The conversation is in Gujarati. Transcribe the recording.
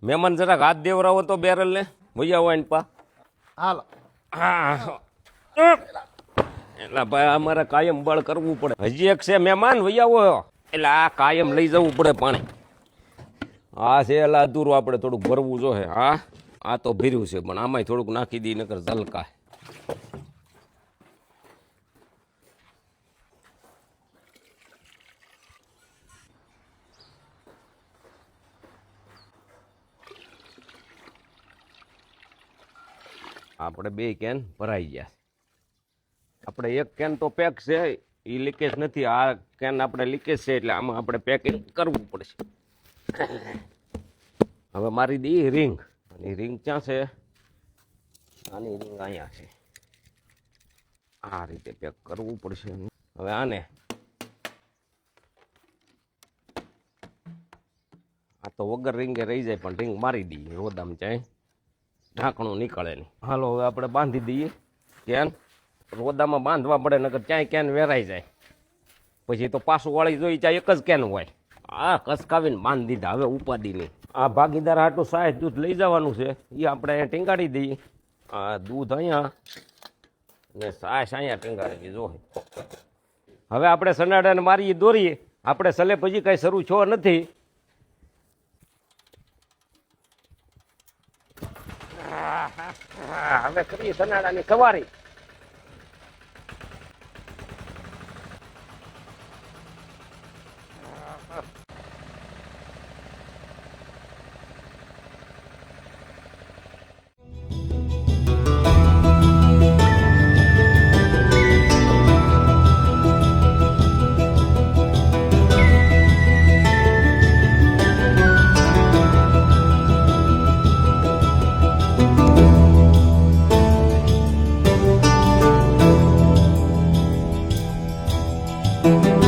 મહેમાન જરાક હાથ દેવરાવો તો બેરલ ને ભૈયા હોય ને પા હાલો. હા એટલે ભાઈ અમારે કાયમ બળ કરવું પડે. હજી એક છે મહેમાન વૈયાવો એટલે આ કાયમ લઈ જવું પડે પાણી. હા છે એટલે અધૂરું આપણે થોડુંક ભરવું જોઈએ. હા આ તો ભર્યું છે પણ આમાંય થોડુંક નાખી દઈએ નકર ઝલકા. આપણે બે કેન ભરાઈ ગયા. આપણે એક કેન તો પેક છે એ લીકેજ નથી. આ કેન આપણે લીકેજ છે એટલે આમાં આપણે પેકિંગ કરવું પડશે. હવે મારી દી રિંગ. અને રિંગ ક્યાં છે? આની રિંગ અહીંયા છે. આ રીતે પેક કરવું પડશે. હવે આને આ તો વગર રિંગે રહી જાય પણ રિંગ મારી દઈએ રોદામ જાય ઢાંકણું નીકળે નહીં. હાલો હવે આપણે બાંધી દઈએ કેન. રોદામાં બાંધવા પડે નકર ક્યાંય કેન વેરાઈ જાય પછી તો પાછું વાળી જોઈ ચાહે એક જ કેન હોય. આ કસકાવીને બાંધી દીધા. હવે ઉપાડી નહીં. આ ભાગીદાર હાટું સાહેબ દૂધ લઈ જવાનું છે એ આપણે અહીંયા ટીંગાડી દઈએ. આ દૂધ અહીંયા ને સાસ અહીંયા ટીંગાડી દીધો. હવે આપણે સનાડાને મારીએ દોરીએ. આપણે સલે પછી કાંઈ શરૂ છો નથી. હવે કરીએ સનાડાની સવારી. Thank you.